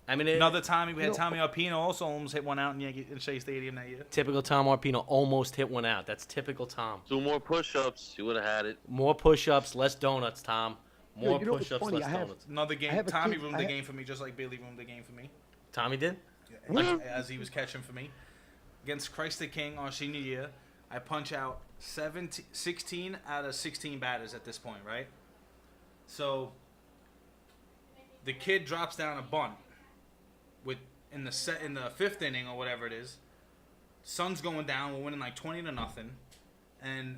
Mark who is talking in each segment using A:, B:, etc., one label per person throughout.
A: I mean,
B: Another Tommy, we had Tommy Arpino also almost hit one out in Shea Stadium that year.
A: Typical Tom Arpino almost hit one out. That's typical Tom.
C: 2 more push-ups, you would have had it.
A: More push-ups, less donuts, Tom. More push-ups, less donuts.
B: Another game. Tommy ruined the game for me, just like Billy ruined the game for me.
A: Tommy did?
B: As he was catching for me. Against Christ the King, our senior year, I punch out 16 out of 16 batters at this point, right? So the kid drops down a bunt in the 5th inning or whatever it is. Sun's going down. We're winning like 20-0, and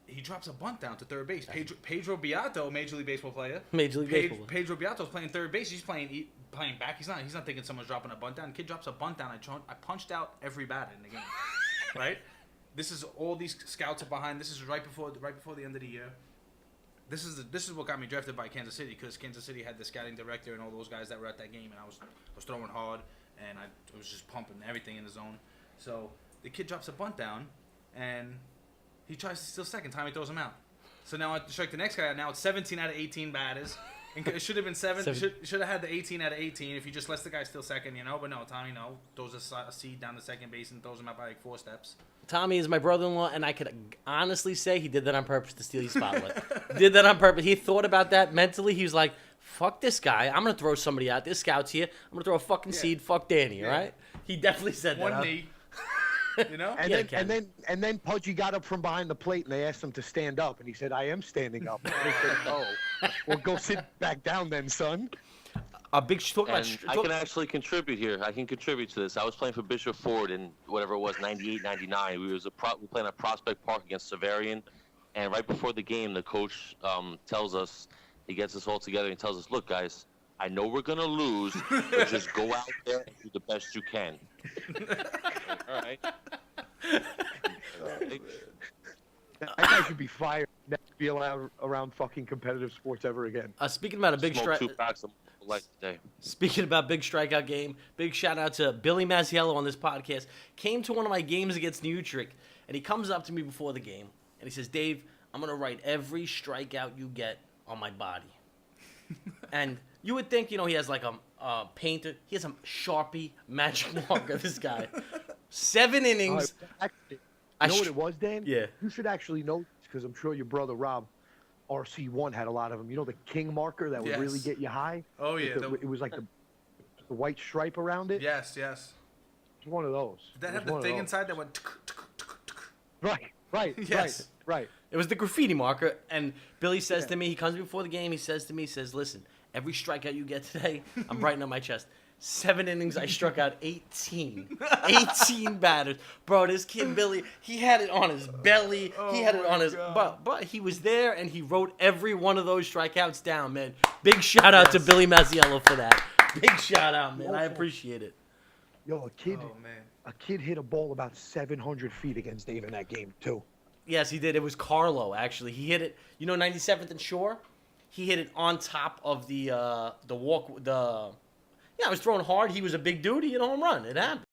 B: he drops a bunt down to third base. Pedro Beato, Major League Baseball player.
A: Major League Baseball.
B: Pedro Beato's playing third base. He's playing back. He's not thinking someone's dropping a bunt down. The kid drops a bunt down. I punched out every batter in the game. Right? This is all these scouts are behind. This is right before the end of the year. This is what got me drafted by Kansas City, because Kansas City had the scouting director and all those guys that were at that game, and I was throwing hard, and I was just pumping everything in the zone. So the kid drops a bunt down, and he tries to steal second. Tommy throws him out. So now I strike the next guy out. Now it's 17 out of 18 batters. And it should have been 7. Should have had the 18 out of 18 if you just let the guy steal second, But no, Tommy, throws a seed down the second base and throws him out by like 4 steps.
A: Tommy is my brother-in-law, and I could honestly say he did that on purpose to steal your spotlight. Did that on purpose. He thought about that mentally. He was like, fuck this guy. I'm going to throw somebody out. This scout's here. I'm going to throw a fucking seed. Fuck Danny, all right? He definitely said that.
B: One knee.
D: And then Pudgy got up from behind the plate, and they asked him to stand up, and he said, "I am standing up." And they said, "Oh, well, go sit back down then, son."
A: A big
C: I can actually contribute here. I can contribute to this. I was playing for Bishop Ford in whatever it was, 98, 99. We playing at Prospect Park against Severian, and right before the game, the coach tells us, he gets us all together and tells us, "Look, guys, I know we're gonna lose, but just go out there and do the best you can." All right.
D: That guy should be fired. Never be allowed around fucking competitive sports ever again.
A: Speaking about a big strike. Speaking about big strikeout game, big shout out to Billy Mazziello on this podcast. Came to one of my games against New Utrecht, and he comes up to me before the game, and he says, "Dave, I'm gonna write every strikeout you get on my body." And you would think, he has like a painter. He has a Sharpie magic marker. This guy, 7 innings.
D: Actually, you know what it was, Dan?
A: Yeah.
D: You should actually know, because I'm sure your brother Rob, RC1, had a lot of them. You know the king marker that would really get you high?
B: Oh, yeah.
D: It was like the white stripe around it?
B: Yes.
D: It's one of those.
B: Did that have the thing inside that went...
D: Right.
B: Yes.
D: Right.
A: It was the graffiti marker, and Billy says to me, he comes before the game, he says, "Listen, every strikeout you get today, I'm writing on my chest. 7 innings, I struck out 18. 18 batters. Bro, this kid, Billy, he had it on his belly. He had it on his... But he was there, and he wrote every one of those strikeouts down, man. Big shout-out to Billy Mazziello for that. Big shout-out, man. I appreciate it.
D: Yo, a kid hit a ball about 700 feet against Dave in that game, too.
A: Yes, he did. It was Carlo, actually. He hit it, 97th and Shore? He hit it on top of the walk... Yeah, I was throwing hard. He was a big dude. He hit a home run. It happened.